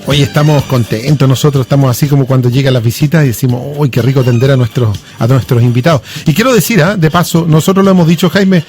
Hoy estamos contentos, nosotros estamos así como cuando llegan las visitas y decimos, uy, qué rico atender a nuestros invitados. Y quiero decir, de paso, nosotros lo hemos dicho, Jaime,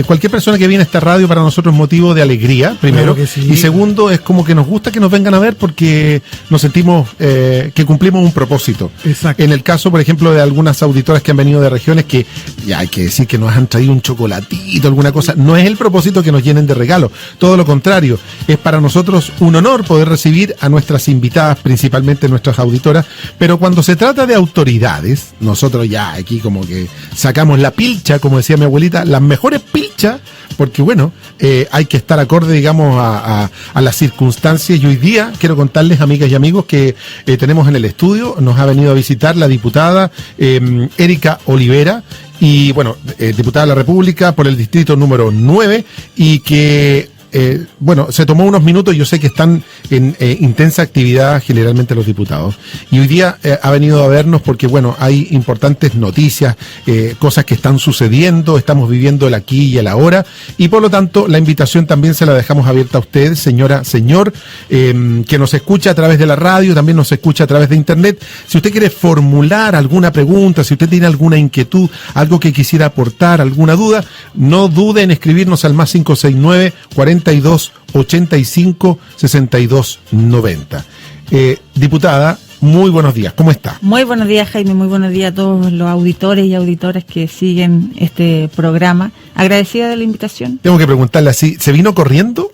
cualquier persona que viene a esta radio para nosotros es motivo de alegría, primero, claro sí. Y segundo, es como que nos gusta que nos vengan a ver porque nos sentimos que cumplimos un propósito. Exacto. En el caso, por ejemplo, de algunas auditoras que han venido de regiones que, ya hay que decir que nos han traído un chocolatito, alguna cosa, no es el propósito que nos llenen de regalos, todo lo contrario, es para nosotros un honor poder recibir a nuestras invitadas, principalmente nuestras auditoras, pero cuando se trata de autoridades, nosotros ya aquí como que sacamos la pilcha, como decía mi abuelita, las mejores pilchas, porque bueno, hay que estar acorde, digamos, a las circunstancias, y hoy día quiero contarles, amigas y amigos, que tenemos en el estudio, nos ha venido a visitar la diputada Erika Olivera, y bueno, diputada de la República por el distrito número 9, y que bueno, se tomó unos minutos. Yo sé que están en intensa actividad generalmente los diputados, y hoy día ha venido a vernos porque bueno, hay importantes noticias, cosas que están sucediendo, estamos viviendo el aquí y el ahora, y por lo tanto la invitación también se la dejamos abierta a usted, señora, señor, que nos escucha a través de la radio, también nos escucha a través de internet. Si usted quiere formular alguna pregunta, si usted tiene alguna inquietud, algo que quisiera aportar, alguna duda, no dude en escribirnos al más 569 42 85 62 90. Diputada, muy buenos días, ¿cómo está? Muy buenos días, Jaime, muy buenos días a todos los auditores y auditoras que siguen este programa. Agradecida de la invitación. Tengo que preguntarle así, ¿se vino corriendo?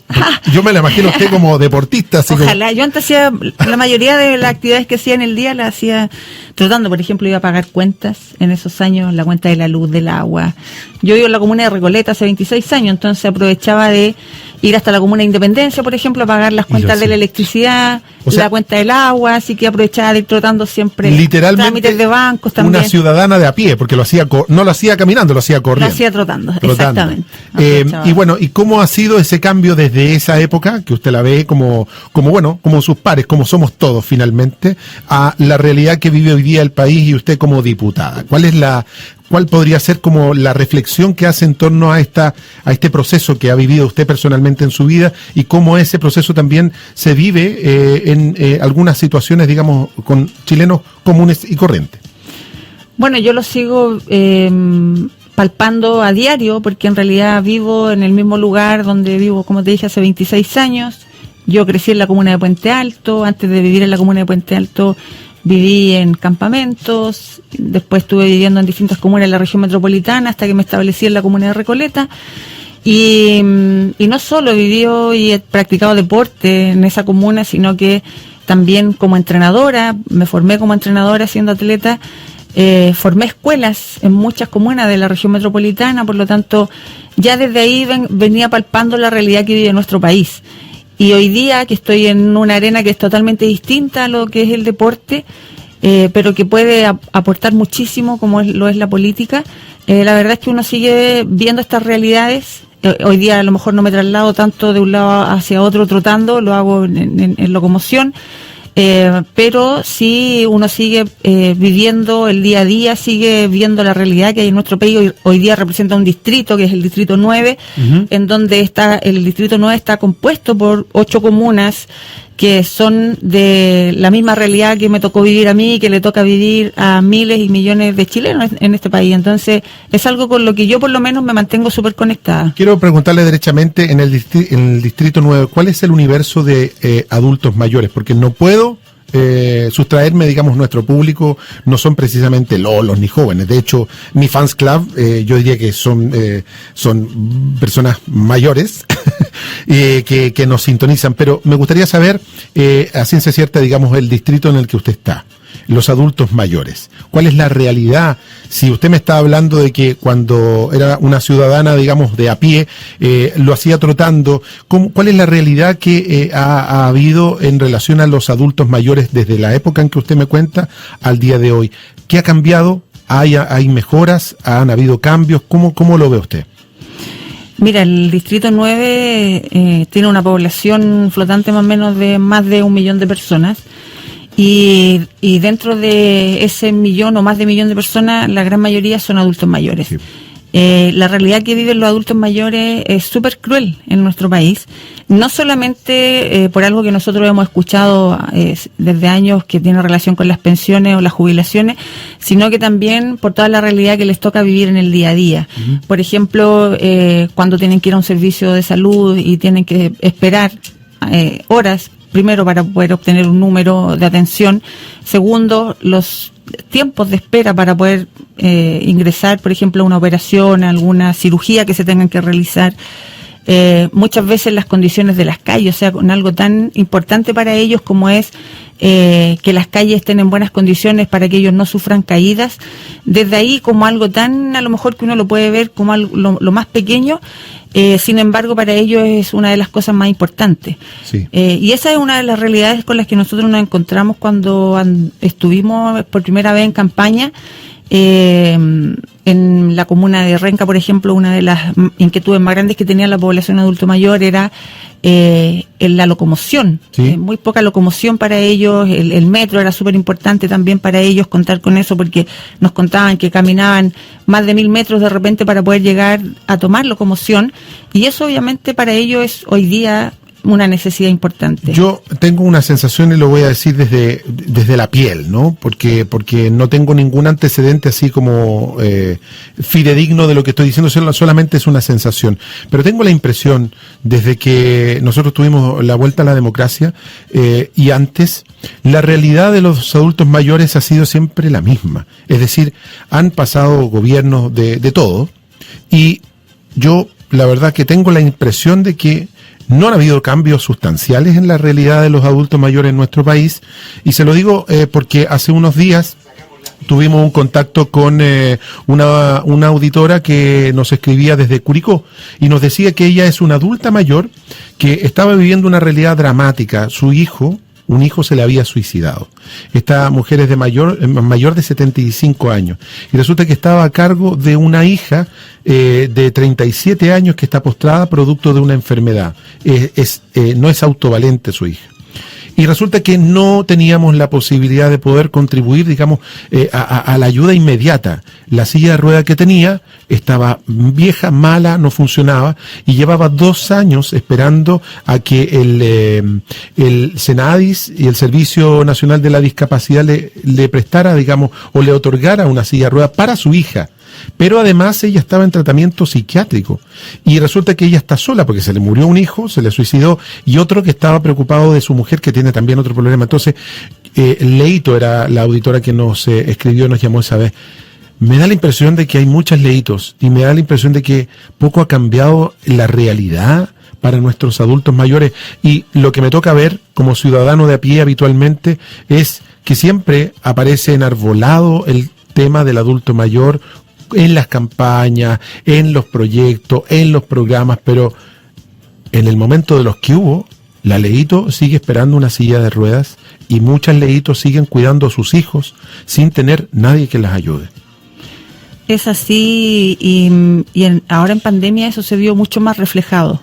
Yo me la imagino usted como deportista. Así ojalá, yo antes hacía, la mayoría de las actividades que hacía en el día las hacía tratando, por ejemplo, iba a pagar cuentas en esos años, la cuenta de la luz, del agua. Yo vivo en la comuna de Recoleta hace 26 años, entonces aprovechaba de ir hasta la comuna de Independencia, por ejemplo, a pagar las cuentas de la electricidad, o sea, la cuenta del agua, así que aprovechaba de ir trotando siempre literalmente trámites de bancos también. Una ciudadana de a pie, porque lo hacía no lo hacía caminando, lo hacía corriendo. Lo hacía trotando. Exactamente. Y bueno, ¿y cómo ha sido ese cambio desde esa época, que usted la ve como bueno, como sus pares, como somos todos finalmente, a la realidad que vive hoy día el país y usted como diputada? ¿Cuál podría ser como la reflexión que hace en torno a este proceso que ha vivido usted personalmente en su vida, y cómo ese proceso también se vive en algunas situaciones, digamos, con chilenos comunes y corrientes? Bueno, yo lo sigo palpando a diario, porque en realidad vivo en el mismo lugar donde vivo, como te dije, hace 26 años. Yo crecí en la comuna de Puente Alto. Antes de vivir en la comuna de Puente Alto viví en campamentos, después estuve viviendo en distintas comunas de la región metropolitana hasta que me establecí en la comuna de Recoleta. Y no solo he vivido y he practicado deporte en esa comuna, sino que también como entrenadora, me formé como entrenadora siendo atleta, formé escuelas en muchas comunas de la región metropolitana, por lo tanto ya desde ahí venía palpando la realidad que vive nuestro país. Y hoy día que estoy en una arena que es totalmente distinta a lo que es el deporte, pero que puede aportar muchísimo como lo es la política, la verdad es que uno sigue viendo estas realidades. Hoy día a lo mejor no me traslado tanto de un lado hacia otro trotando, lo hago en locomoción, pero sí uno sigue viviendo el día a día, sigue viendo la realidad que hay en nuestro país. Hoy día representa un distrito, que es el distrito 9, en donde el distrito 9 está compuesto por 8 comunas que son de la misma realidad que me tocó vivir a mí, que le toca vivir a miles y millones de chilenos en este país. Entonces es algo con lo que yo por lo menos me mantengo súper conectada. Quiero preguntarle derechamente, en el distrito 9, ¿cuál es el universo de adultos mayores? Porque no puedo sustraerme, digamos, nuestro público no son precisamente lolos ni jóvenes. De hecho, mi fans club, yo diría que son personas mayores que nos sintonizan, pero me gustaría saber, a ciencia cierta, digamos, el distrito en el que usted está, los adultos mayores. ¿Cuál es la realidad? Si usted me está hablando de que cuando era una ciudadana, digamos, de a pie, lo hacía trotando, ¿cuál es la realidad que ha habido en relación a los adultos mayores desde la época en que usted me cuenta al día de hoy? ¿Qué ha cambiado? ¿Hay mejoras? ¿Han habido cambios? ¿Cómo lo ve usted? Mira, el distrito 9 tiene una población flotante más o menos de más de 1 millón de personas. Y dentro de ese 1 millón o más de 1 millón de personas, la gran mayoría son adultos mayores. Sí. La realidad que viven los adultos mayores es súper cruel en nuestro país, no solamente por algo que nosotros hemos escuchado desde años que tiene relación con las pensiones o las jubilaciones, sino que también por toda la realidad que les toca vivir en el día a día. Uh-huh. Por ejemplo, cuando tienen que ir a un servicio de salud y tienen que esperar horas, primero para poder obtener un número de atención, segundo, los tiempos de espera para poder ingresar, por ejemplo, a una operación, a alguna cirugía que se tengan que realizar, muchas veces las condiciones de las calles, o sea, con algo tan importante para ellos como es que las calles estén en buenas condiciones para que ellos no sufran caídas, desde ahí como algo tan, a lo mejor que uno lo puede ver como algo, lo más pequeño, sin embargo para ellos es una de las cosas más importantes. Sí. Y esa es una de las realidades con las que nosotros nos encontramos cuando estuvimos por primera vez en campaña. En la comuna de Renca, por ejemplo, una de las inquietudes más grandes que tenía la población adulto mayor era en la locomoción. ¿Sí? Muy poca locomoción para ellos, el metro era súper importante también para ellos contar con eso, porque nos contaban que caminaban más de 1000 metros de repente para poder llegar a tomar locomoción, y eso obviamente para ellos es hoy día una necesidad importante. Yo tengo una sensación, y lo voy a decir desde la piel, ¿no? Porque no tengo ningún antecedente así como fidedigno de lo que estoy diciendo, solamente es una sensación. Pero tengo la impresión, desde que nosotros tuvimos la vuelta a la democracia, y antes, la realidad de los adultos mayores ha sido siempre la misma. Es decir, han pasado gobiernos de todo, y yo, la verdad que tengo la impresión de que no han habido cambios sustanciales en la realidad de los adultos mayores en nuestro país, y se lo digo porque hace unos días tuvimos un contacto con una auditora que nos escribía desde Curicó y nos decía que ella es una adulta mayor que estaba viviendo una realidad dramática. Un hijo se le había suicidado. Esta mujer es mayor de 75 años. Y resulta que estaba a cargo de una hija de 37 años que está postrada producto de una enfermedad. No es autovalente su hija. Y resulta que no teníamos la posibilidad de poder contribuir, digamos, a la ayuda inmediata. La silla de ruedas que tenía estaba vieja, mala, no funcionaba, y llevaba 2 años esperando a que el Senadis y el Servicio Nacional de la Discapacidad le prestara, digamos, o le otorgara una silla de ruedas para su hija. Pero además ella estaba en tratamiento psiquiátrico, y resulta que ella está sola porque se le murió un hijo, se le suicidó, y otro que estaba preocupado de su mujer, que tiene también otro problema. Entonces, Leito era la auditora que nos escribió, nos llamó esa vez. Me da la impresión de que hay muchos Leitos, y me da la impresión de que poco ha cambiado la realidad para nuestros adultos mayores, y lo que me toca ver como ciudadano de a pie habitualmente es que siempre aparece enarbolado el tema del adulto mayor en las campañas, en los proyectos, en los programas, pero en el momento de los que hubo, la Leito sigue esperando una silla de ruedas, y muchas Leitos siguen cuidando a sus hijos sin tener nadie que las ayude. Es así, ahora en pandemia eso se vio mucho más reflejado.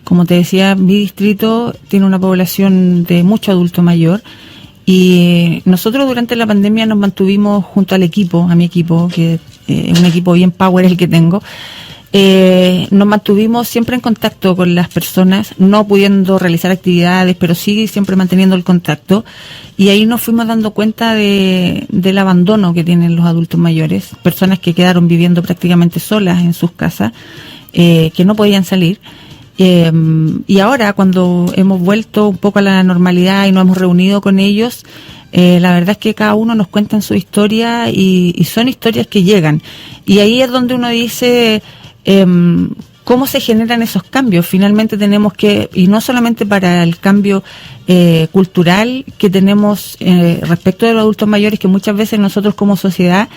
Como te decía, mi distrito tiene una población de mucho adulto mayor, y nosotros durante la pandemia nos mantuvimos junto al equipo, a mi equipo, que es un equipo bien power el que tengo. Nos mantuvimos siempre en contacto con las personas, no pudiendo realizar actividades, pero sí siempre manteniendo el contacto, y ahí nos fuimos dando cuenta del abandono que tienen los adultos mayores, personas que quedaron viviendo prácticamente solas en sus casas, que no podían salir. Y ahora, cuando hemos vuelto un poco a la normalidad y nos hemos reunido con ellos, la verdad es que cada uno nos cuenta su historia, y son historias que llegan, y ahí es donde uno dice cómo se generan esos cambios. Finalmente tenemos que, y no solamente para el cambio cultural que tenemos respecto de los adultos mayores, que muchas veces nosotros como sociedad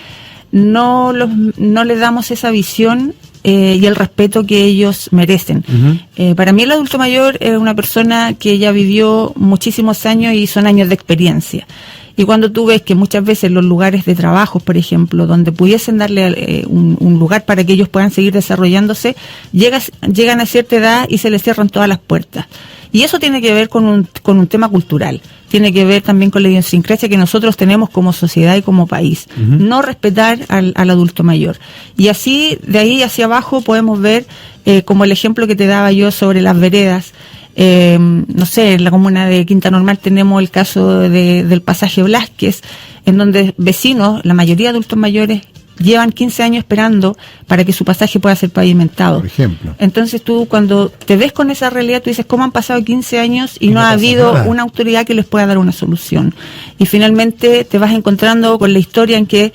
no les damos esa visión y el respeto que ellos merecen. Uh-huh. Para mí el adulto mayor es una persona que ya vivió muchísimos años, y son años de experiencia. Y cuando tú ves que muchas veces los lugares de trabajo, por ejemplo, donde pudiesen darle un lugar para que ellos puedan seguir desarrollándose, llegan a cierta edad y se les cierran todas las puertas. Y eso tiene que ver con un tema cultural, tiene que ver también con la idiosincrasia que nosotros tenemos como sociedad y como país. No respetar al adulto mayor. Y así, de ahí hacia abajo, podemos ver, como el ejemplo que te daba yo sobre las veredas. No sé, en la comuna de Quinta Normal tenemos el caso del pasaje Blasquez, en donde vecinos, la mayoría de adultos mayores, llevan 15 años esperando para que su pasaje pueda ser pavimentado. Por ejemplo. Entonces tú, cuando te ves con esa realidad, tú dices, ¿cómo han pasado 15 años y no ha habido una autoridad que les pueda dar una solución? Y finalmente te vas encontrando con la historia en que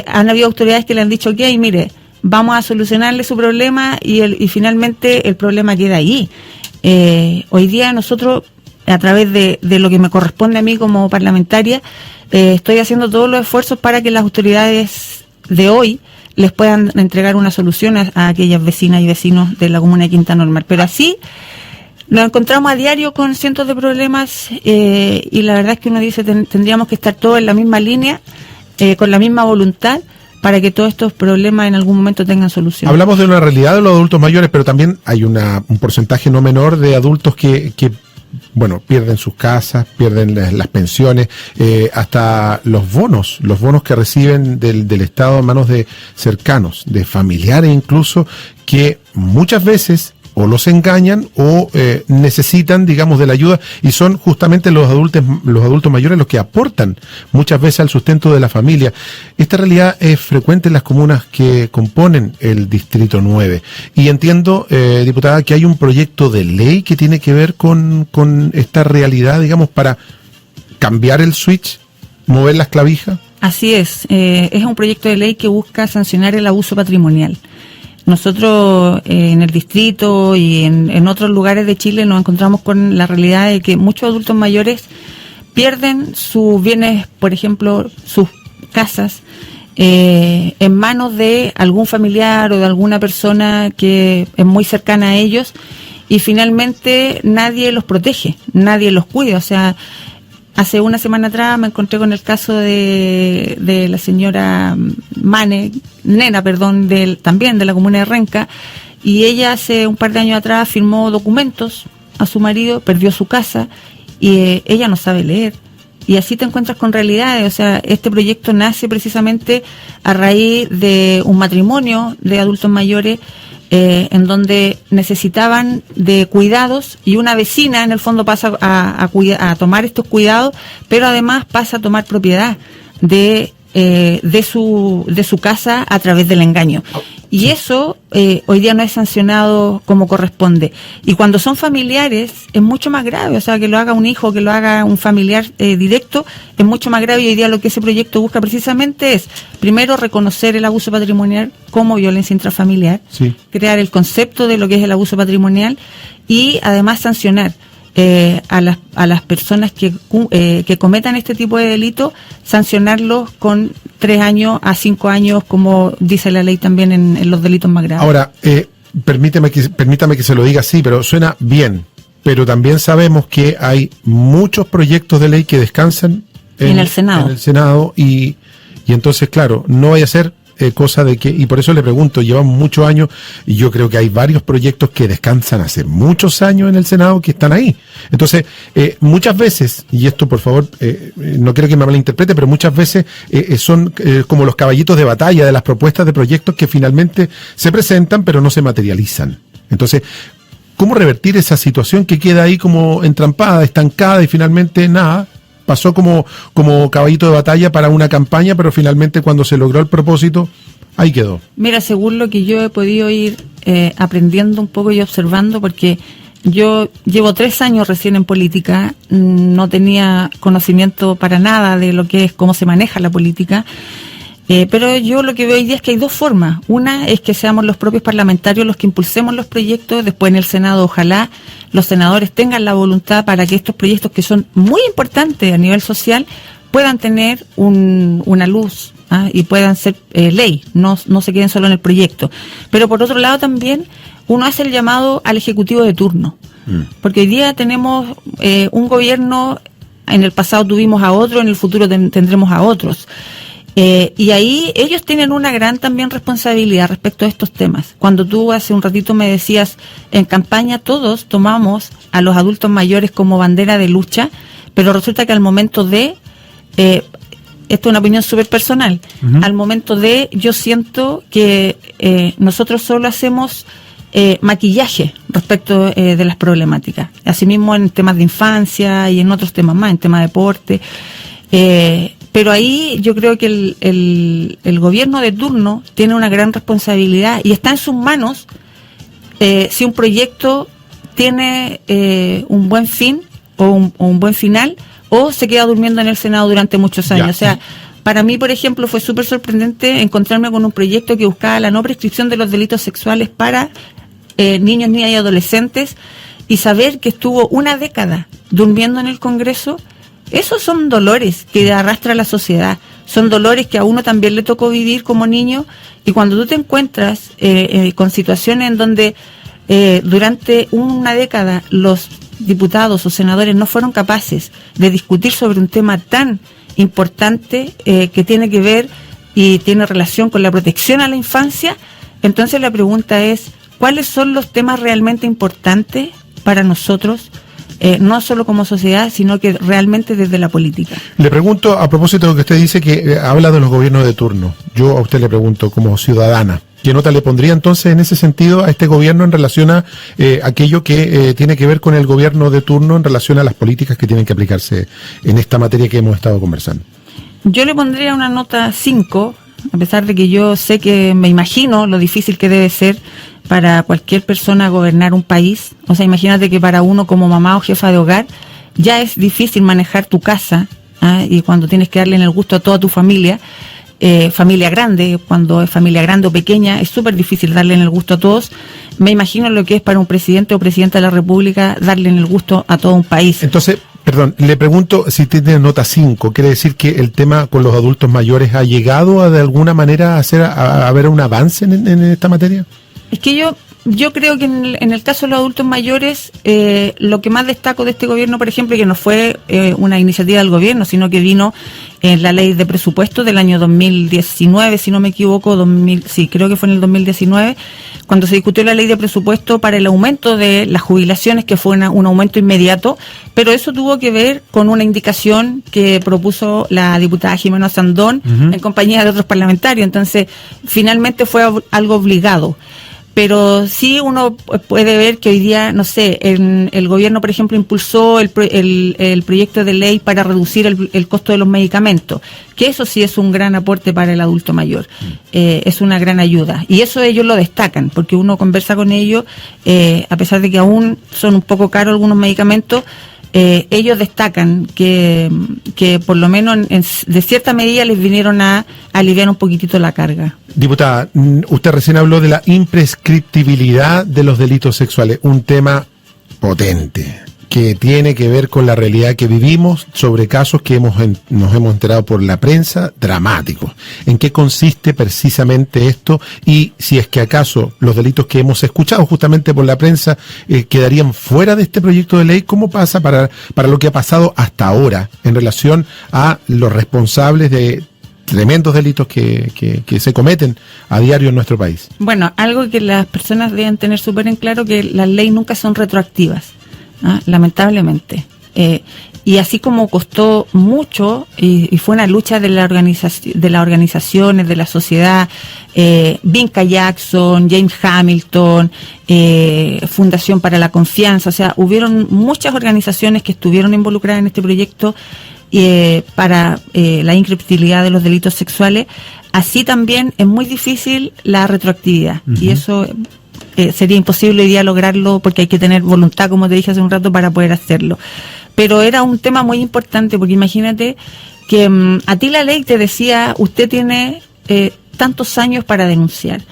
han habido autoridades que le han dicho, ok, mire, vamos a solucionarle su problema y finalmente el problema queda ahí. Hoy día nosotros, a través de lo que me corresponde a mí como parlamentaria, estoy haciendo todos los esfuerzos para que las autoridades de hoy les puedan entregar una solución a aquellas vecinas y vecinos de la comuna de Quinta Normal. Pero así nos encontramos a diario con cientos de problemas y la verdad es que uno dice tendríamos que estar todos en la misma línea, con la misma voluntad, para que todos estos problemas en algún momento tengan solución. Hablamos de una realidad de los adultos mayores, pero también hay un porcentaje no menor de adultos que pierden sus casas, pierden las pensiones, hasta los bonos que reciben del Estado a manos de cercanos, de familiares incluso, que muchas veces o los engañan o necesitan, digamos, de la ayuda, y son justamente los adultos mayores los que aportan muchas veces al sustento de la familia. Esta realidad es frecuente en las comunas que componen el Distrito 9. Y entiendo, diputada, que hay un proyecto de ley que tiene que ver con esta realidad, digamos, para cambiar el switch, mover las clavijas. Así es un proyecto de ley que busca sancionar el abuso patrimonial. Nosotros en el distrito y en otros lugares de Chile nos encontramos con la realidad de que muchos adultos mayores pierden sus bienes, por ejemplo, sus casas, en manos de algún familiar o de alguna persona que es muy cercana a ellos, y finalmente nadie los protege, nadie los cuida. O sea, hace una semana atrás me encontré con el caso de la señora Nena, también de la comuna de Renca, y ella hace un par de años atrás firmó documentos a su marido, perdió su casa y ella no sabe leer. Y así te encuentras con realidades. O sea, este proyecto nace precisamente a raíz de un matrimonio de adultos mayores en donde necesitaban de cuidados, y una vecina en el fondo pasa a tomar estos cuidados, pero además pasa a tomar propiedad de su casa a través del engaño. Y eso hoy día no es sancionado como corresponde. Y cuando son familiares es mucho más grave. O sea, que lo haga un hijo, que lo haga un familiar directo, es mucho más grave. Y hoy día lo que ese proyecto busca precisamente es, primero, reconocer el abuso patrimonial como violencia intrafamiliar, crear el concepto de lo que es el abuso patrimonial, y además sancionar a las personas que cometan este tipo de delito, sancionarlos con 3 años a 5 años, como dice la ley también en los delitos más graves. Ahora, permítame que se lo diga así, pero suena bien, pero también sabemos que hay muchos proyectos de ley que descansan en el Senado, y entonces, claro, no vaya a ser cosa de que, y por eso le pregunto, llevamos muchos años y yo creo que hay varios proyectos que descansan hace muchos años en el Senado que están ahí. Entonces, muchas veces, y esto por favor, no quiero que me malinterprete, pero muchas veces son como los caballitos de batalla de las propuestas de proyectos que finalmente se presentan pero no se materializan. Entonces, ¿cómo revertir esa situación que queda ahí como entrampada, estancada, y finalmente nada? Pasó como caballito de batalla para una campaña, pero finalmente cuando se logró el propósito, ahí quedó. Mira, según lo que yo he podido ir aprendiendo un poco y observando, porque yo llevo 3 años recién en política, no tenía conocimiento para nada de lo que es, cómo se maneja la política, pero yo lo que veo hoy día es que hay 2 formas. Una es que seamos los propios parlamentarios los que impulsemos los proyectos. Después en el Senado, ojalá los senadores tengan la voluntad para que estos proyectos, que son muy importantes a nivel social, puedan tener una luz y puedan ser ley, no se queden solo en el proyecto. Pero por otro lado también uno hace el llamado al Ejecutivo de turno, porque hoy día tenemos un gobierno en el pasado tuvimos a otros, en el futuro tendremos a otros. Y ahí ellos tienen una gran también responsabilidad respecto a estos temas. Cuando tú hace un ratito me decías, en campaña todos tomamos a los adultos mayores como bandera de lucha, pero resulta que al momento de, esto es una opinión súper personal, al momento de, yo siento que nosotros solo hacemos maquillaje respecto de las problemáticas. Asimismo en temas de infancia y en otros temas más, en temas de deporte. Pero ahí yo creo que el gobierno de turno tiene una gran responsabilidad y está en sus manos si un proyecto tiene un buen fin o un buen final o se queda durmiendo en el Senado durante muchos años. O sea, para mí, por ejemplo, fue súper sorprendente encontrarme con un proyecto que buscaba la no prescripción de los delitos sexuales para niños, niñas y adolescentes y saber que estuvo una década durmiendo en el Congreso. Esos son dolores que arrastra la sociedad, son dolores que a uno también le tocó vivir como niño, y cuando tú te encuentras con situaciones en donde durante una década los diputados o senadores no fueron capaces de discutir sobre un tema tan importante que tiene que ver y tiene relación con la protección a la infancia, entonces la pregunta es, ¿cuáles son los temas realmente importantes para nosotros? No solo como sociedad, sino que realmente desde la política. Le pregunto, a propósito de lo que usted dice, que habla de los gobiernos de turno. Yo a usted le pregunto, como ciudadana, ¿qué nota le pondría entonces en ese sentido a este gobierno en relación a aquello que tiene que ver con el gobierno de turno en relación a las políticas que tienen que aplicarse en esta materia que hemos estado conversando? Yo le pondría una nota 5, a pesar de que yo sé que me imagino lo difícil que debe ser para cualquier persona gobernar un país. O sea, imagínate que para uno como mamá o jefa de hogar ya es difícil manejar tu casa, y cuando tienes que darle en el gusto a toda tu familia, familia grande, cuando es familia grande o pequeña, es súper difícil darle en el gusto a todos. Me imagino lo que es para un presidente o presidenta de la República darle en el gusto a todo un país. Entonces, perdón, le pregunto si tiene nota 5, ¿quiere decir que el tema con los adultos mayores ha llegado a de alguna manera a haber un avance en esta materia? Es que yo creo que en el caso de los adultos mayores, lo que más destaco de este gobierno, por ejemplo, que no fue una iniciativa del gobierno, sino que vino en la ley de presupuesto del año 2019, si no me equivoco, creo que fue en el 2019, cuando se discutió la ley de presupuesto para el aumento de las jubilaciones, que fue un aumento inmediato, pero eso tuvo que ver con una indicación que propuso la diputada Jimena Sandón en compañía de otros parlamentarios. Entonces, finalmente fue algo obligado. Pero sí uno puede ver que hoy día, no sé, el gobierno, por ejemplo, impulsó el proyecto de ley para reducir el costo de los medicamentos, que eso sí es un gran aporte para el adulto mayor, es una gran ayuda. Y eso ellos lo destacan, porque uno conversa con ellos, a pesar de que aún son un poco caros algunos medicamentos, ellos destacan que por lo menos de cierta medida les vinieron a aliviar un poquitito la carga. Diputada, usted recién habló de la imprescriptibilidad de los delitos sexuales, un tema potente que tiene que ver con la realidad que vivimos sobre casos que nos hemos enterado por la prensa, dramáticos. ¿En qué consiste precisamente esto? Y si es que acaso los delitos que hemos escuchado justamente por la prensa quedarían fuera de este proyecto de ley, ¿cómo pasa para lo que ha pasado hasta ahora en relación a los responsables de tremendos delitos que se cometen a diario en nuestro país? Bueno, algo que las personas deben tener súper en claro, que las leyes nunca son retroactivas. Lamentablemente, y así como costó mucho y fue una lucha de las organizaciones, de la sociedad, Vinca Jackson, James Hamilton, Fundación para la Confianza, o sea, hubieron muchas organizaciones que estuvieron involucradas en este proyecto para la inscriptibilidad de los delitos sexuales. Así también es muy difícil la retroactividad, y eso sería imposible hoy día lograrlo, porque hay que tener voluntad, como te dije hace un rato, para poder hacerlo. Pero era un tema muy importante, porque imagínate que a ti la ley te decía, usted tiene tantos años para denunciar.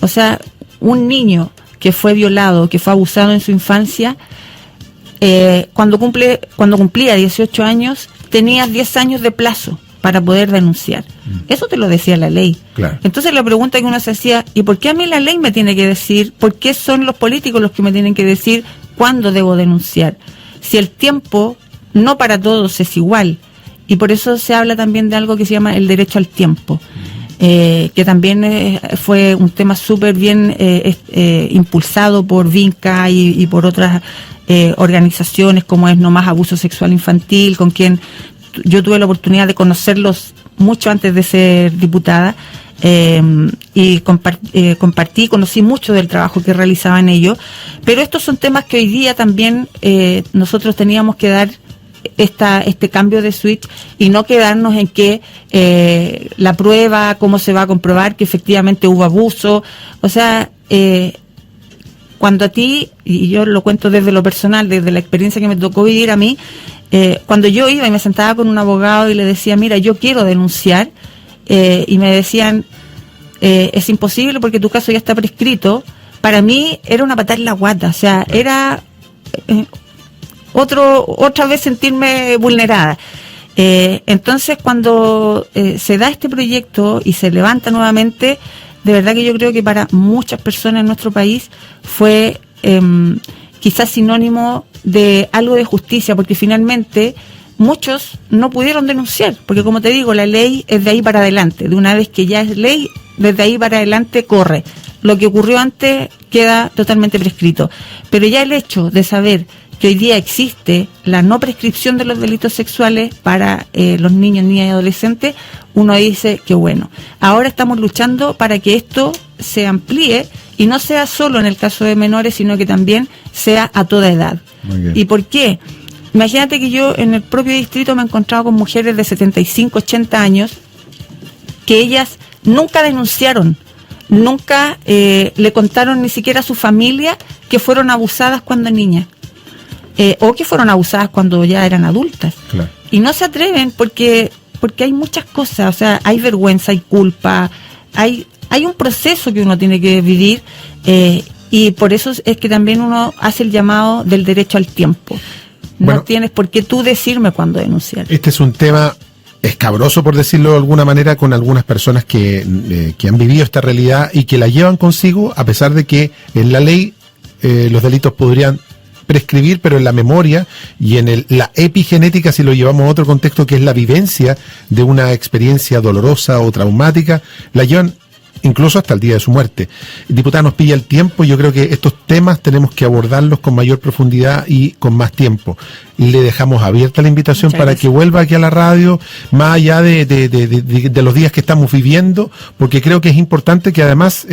O sea, un niño que fue violado, que fue abusado en su infancia, cuando cumplía 18 años, tenía 10 años de plazo para poder denunciar. Eso te lo decía la ley. Claro. Entonces la pregunta que uno se hacía, ¿y por qué a mí la ley me tiene que decir, por qué son los políticos los que me tienen que decir cuándo debo denunciar? Si el tiempo no para todos es igual. Y por eso se habla también de algo que se llama el derecho al tiempo, que también fue un tema súper bien impulsado por Vinca y por otras organizaciones como es No Más Abuso Sexual Infantil, con quien yo tuve la oportunidad de conocerlos mucho antes de ser diputada, y conocí mucho del trabajo que realizaban ellos, pero estos son temas que hoy día también nosotros teníamos que dar este cambio de switch y no quedarnos en que la prueba, cómo se va a comprobar que efectivamente hubo abuso. O sea, cuando a ti, y yo lo cuento desde lo personal, desde la experiencia que me tocó vivir a mí, cuando yo iba y me sentaba con un abogado y le decía, mira, yo quiero denunciar, y me decían, es imposible porque tu caso ya está prescrito, para mí era una patada en la guata, o sea, era otra vez sentirme vulnerada. Entonces, cuando se da este proyecto y se levanta nuevamente, de verdad que yo creo que para muchas personas en nuestro país fue quizás sinónimo de algo de justicia, porque finalmente muchos no pudieron denunciar, porque como te digo, la ley es de ahí para adelante, de una vez que ya es ley, desde ahí para adelante corre. Lo que ocurrió antes queda totalmente prescrito. Pero ya el hecho de saber que hoy día existe la no prescripción de los delitos sexuales para los niños, niñas y adolescentes, uno dice que bueno. Ahora estamos luchando para que esto se amplíe y no sea solo en el caso de menores, sino que también sea a toda edad. ¿Y por qué? Imagínate que yo en el propio distrito me he encontrado con mujeres de 75, 80 años que ellas nunca denunciaron, nunca le contaron ni siquiera a su familia que fueron abusadas cuando niñas. O que fueron abusadas cuando ya eran adultas. Claro. Y no se atreven porque hay muchas cosas, o sea, hay vergüenza, hay culpa, hay un proceso que uno tiene que vivir, y por eso es que también uno hace el llamado del derecho al tiempo. No tienes por qué tú decirme cuándo denunciar. Este es un tema escabroso, por decirlo de alguna manera, con algunas personas que han vivido esta realidad y que la llevan consigo, a pesar de que en la ley los delitos podrían prescribir, pero en la memoria y en la epigenética, si lo llevamos a otro contexto, que es la vivencia de una experiencia dolorosa o traumática, la llevan incluso hasta el día de su muerte. Diputada, nos pilla el tiempo, yo creo que estos temas tenemos que abordarlos con mayor profundidad y con más tiempo. Le dejamos abierta la invitación para que vuelva aquí a la radio, más allá de los días que estamos viviendo, porque creo que es importante que además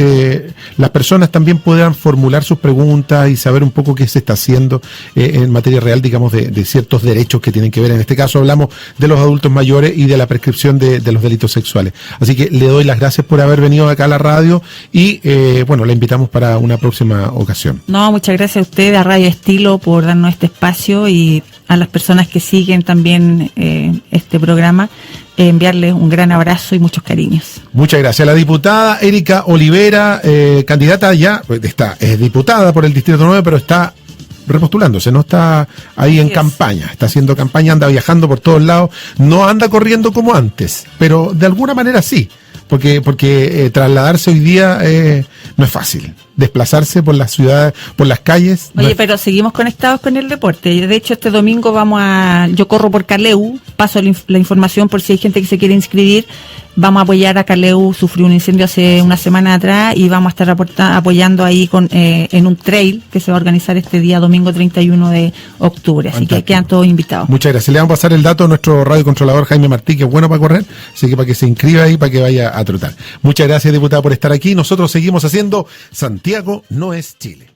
las personas también puedan formular sus preguntas y saber un poco qué se está haciendo en materia real, digamos, de ciertos derechos que tienen que ver. En este caso hablamos de los adultos mayores y de la prescripción de los delitos sexuales. Así que le doy las gracias por haber venido acá a la radio y la invitamos para una próxima ocasión. No, muchas gracias a usted, a Radio Estilo, por darnos este espacio, y a las personas que siguen también este programa, enviarles un gran abrazo y muchos cariños. Muchas gracias. La diputada Erika Olivera, candidata ya, es diputada por el Distrito 9, pero está repostulándose, no está ahí en campaña, está haciendo campaña, anda viajando por todos lados, no anda corriendo como antes, pero de alguna manera sí, porque trasladarse hoy día no es fácil, desplazarse por las ciudades, por las calles. Oye, pero seguimos conectados con el deporte. De hecho, este domingo yo corro por Caleu, paso la información por si hay gente que se quiere inscribir. Vamos a apoyar a Caleu, sufrió un incendio hace una semana atrás y vamos a estar apoyando ahí en un trail que se va a organizar este día domingo 31 de octubre. Así que quedan todos invitados. Muchas gracias. Le vamos a pasar el dato a nuestro radiocontrolador Jaime Martí, que es bueno para correr, así que para que se inscriba ahí, para que vaya a trotar. Muchas gracias, diputada, por estar aquí. Nosotros seguimos haciendo Santiago no es Chile.